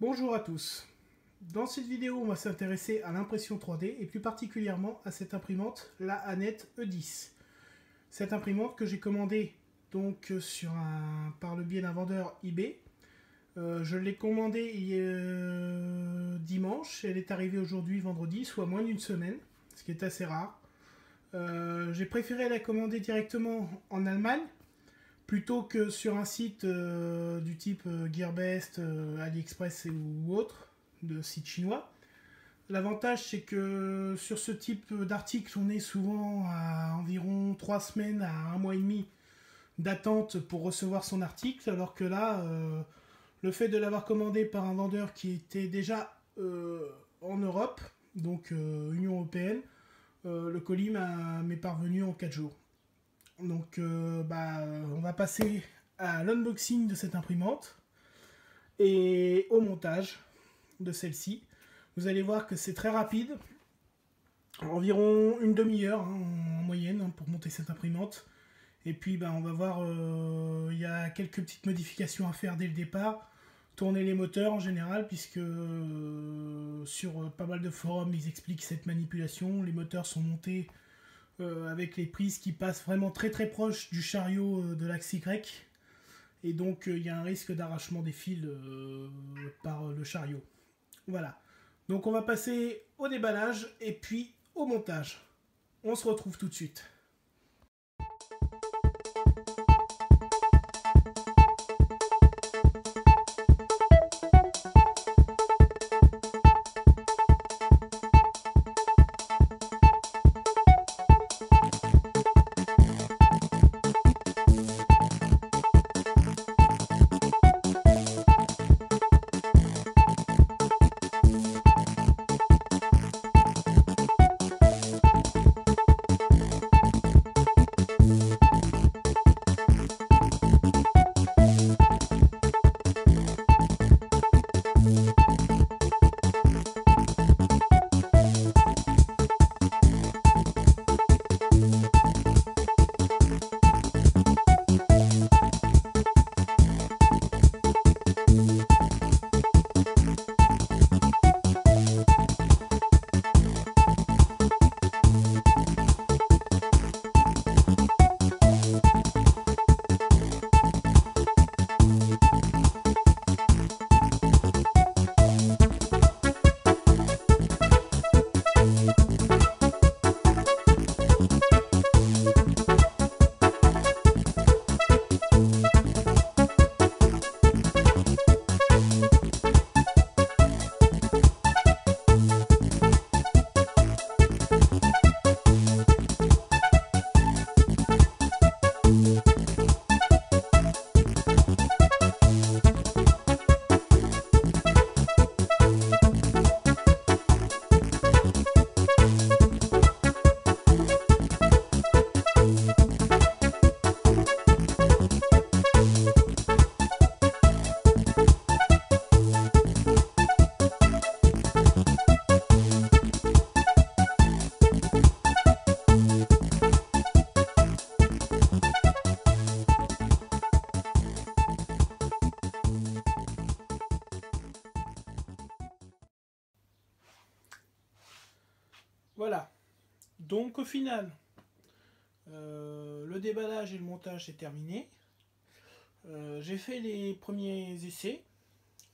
Bonjour à tous. Dans cette vidéo, on va s'intéresser à l'impression 3D et plus particulièrement à cette imprimante, la Anet E10. Cette imprimante que j'ai commandée donc par le biais d'un vendeur eBay. Je l'ai commandée dimanche et elle est arrivée aujourd'hui vendredi, soit moins d'une semaine, ce qui est assez rare. J'ai préféré la commander directement en Allemagne plutôt que sur un site du type Gearbest, AliExpress ou autre, de sites chinois. L'avantage, c'est que sur ce type d'article, on est souvent à environ 3 semaines à 1 mois et demi d'attente pour recevoir son article, alors que là, le fait de l'avoir commandé par un vendeur qui était déjà en Europe, donc Union Européenne, le colis m'est parvenu en 4 jours. Donc on va passer à l'unboxing de cette imprimante et au montage de celle-ci. Vous allez voir que c'est très rapide, environ une demi-heure en moyenne pour monter cette imprimante. Et puis on va voir, il y a quelques petites modifications à faire dès le départ. Tourner les moteurs en général, puisque sur pas mal de forums ils expliquent cette manipulation. Les moteurs sont montés avec les prises qui passent vraiment très proche du chariot de l'axe Y. Et donc il y a un risque d'arrachement des fils par le chariot. Voilà. Donc on va passer au déballage et puis au montage. On se retrouve tout de suite. Voilà. Donc au final, le déballage et le montage est terminé. J'ai fait les premiers essais.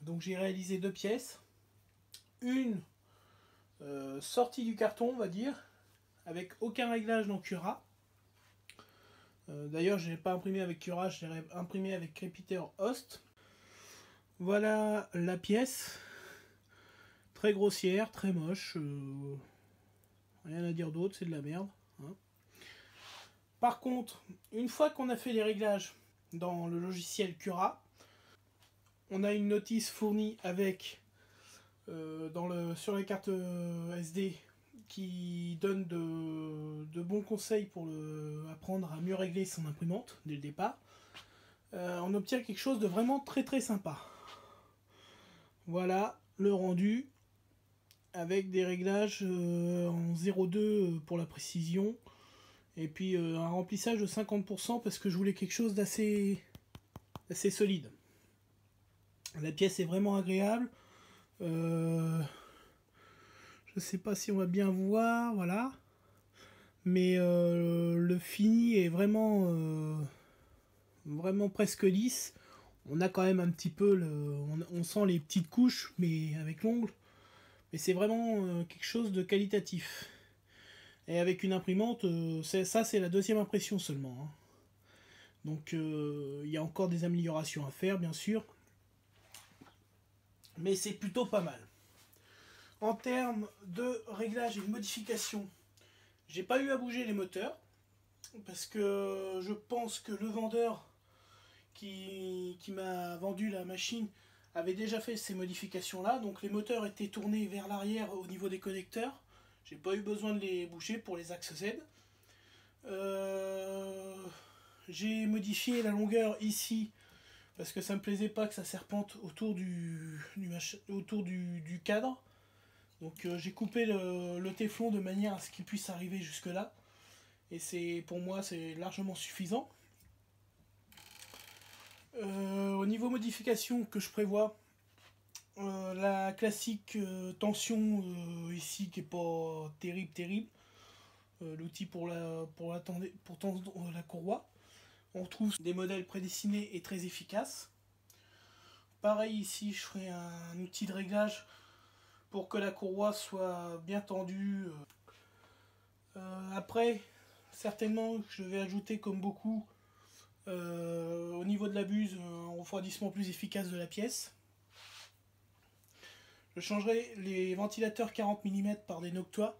Donc j'ai réalisé 2 pièces. Une sortie du carton, on va dire, avec aucun réglage dans Cura. D'ailleurs, je ne l'ai pas imprimé avec Cura, je l'ai imprimé avec Crépiteur Host. Voilà la pièce. Très grossière, très moche. Rien à dire d'autre, c'est de la merde. Hein. Par contre, une fois qu'on a fait les réglages dans le logiciel Cura, on a une notice fournie avec sur les cartes SD qui donne de bons conseils pour apprendre à mieux régler son imprimante dès le départ. On obtient quelque chose de vraiment très sympa. Voilà le rendu avec des réglages en 0,2 pour la précision et puis un remplissage de 50% parce que je voulais quelque chose d'assez solide. La pièce est vraiment agréable. Je sais pas si on va bien voir, voilà. Mais le fini est vraiment, vraiment presque lisse. On a quand même un petit peu, on sent les petites couches, mais avec l'ongle. Mais c'est vraiment quelque chose de qualitatif. Et avec une imprimante, ça c'est la deuxième impression seulement, hein. Donc il y a encore des améliorations à faire, bien sûr. Mais c'est plutôt pas mal. En termes de réglage et de modification, j'ai pas eu à bouger les moteurs. Parce que je pense que le vendeur qui m'a vendu la machine avait déjà fait ces modifications là. Donc les moteurs étaient tournés vers l'arrière au niveau des connecteurs. J'ai pas eu besoin de les bouger pour les axes Z. J'ai modifié la longueur ici parce que ça me plaisait pas que ça serpente autour du cadre. Donc j'ai coupé le téflon de manière à ce qu'il puisse arriver jusque là. Et pour moi c'est largement suffisant. Au niveau modification que je prévois, la classique tension ici qui est pas terrible. L'outil pour tendre la courroie. On retrouve des modèles prédessinés et très efficaces. Pareil ici, je ferai un outil de réglage pour que la courroie soit bien tendue. Après, certainement, je vais ajouter comme beaucoup au niveau de la buse un refroidissement plus efficace de la pièce. Je changerai les ventilateurs 40 mm par des Noctua.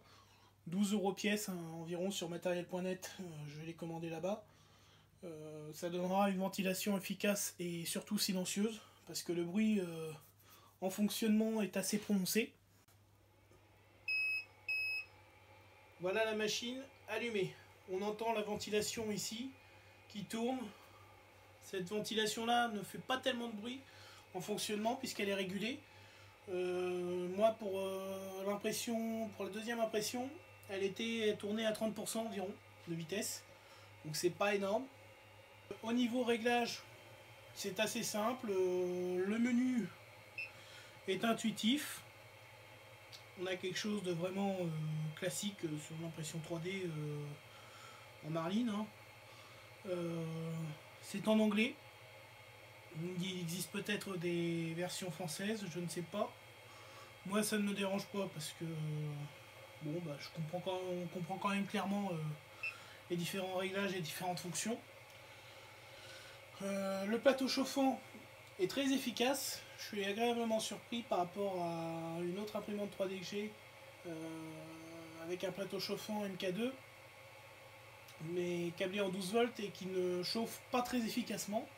12 € pièce, hein, environ sur matériel.net, je vais les commander là-bas. Ça donnera une ventilation efficace et surtout silencieuse, parce que le bruit en fonctionnement est assez prononcé. Voilà la machine allumée. On entend la ventilation ici qui tourne. Cette ventilation là ne fait pas tellement de bruit en fonctionnement puisqu'elle est régulée. Moi pour la deuxième impression, elle était tournée à 30% environ de vitesse, donc c'est pas énorme. Au niveau réglage, c'est assez simple, le menu est intuitif, on a quelque chose de vraiment classique sur l'impression 3D en marline, hein. C'est en anglais, il existe peut-être des versions françaises, je ne sais pas. Moi ça ne me dérange pas parce que bon, bah, on comprend quand même clairement les différents réglages et différentes fonctions. Le plateau chauffant est très efficace. Je suis agréablement surpris par rapport à une autre imprimante 3D que j'ai avec un plateau chauffant MK2 mais câblé en 12 volts et qui ne chauffe pas très efficacement.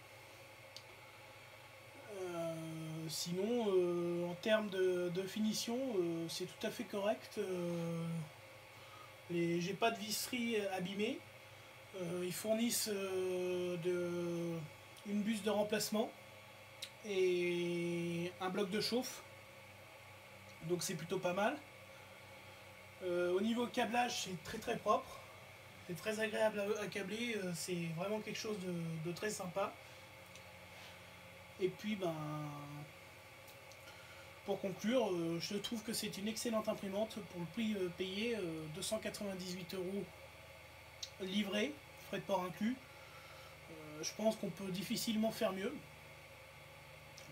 Sinon, en termes de finition, c'est tout à fait correct. J'ai pas de visserie abîmée. Ils fournissent une buse de remplacement et un bloc de chauffe. Donc c'est plutôt pas mal. Au niveau câblage, c'est très propre. C'est très agréable à câbler. C'est vraiment quelque chose de très sympa. Et puis, ben, pour conclure, je trouve que c'est une excellente imprimante pour le prix payé, 298 € livré, frais de port inclus. Je pense qu'on peut difficilement faire mieux.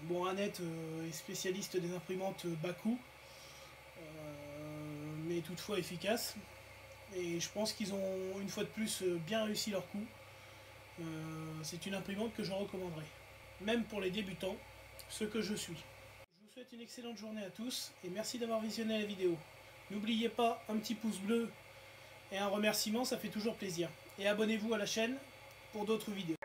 Bon, Annette est spécialiste des imprimantes bas coût, mais toutefois efficaces. Et je pense qu'ils ont une fois de plus bien réussi leur coup. C'est une imprimante que je recommanderais, même pour les débutants, ce que je suis. Je vous souhaite une excellente journée à tous et merci d'avoir visionné la vidéo. N'oubliez pas un petit pouce bleu et un remerciement, ça fait toujours plaisir. Et abonnez-vous à la chaîne pour d'autres vidéos.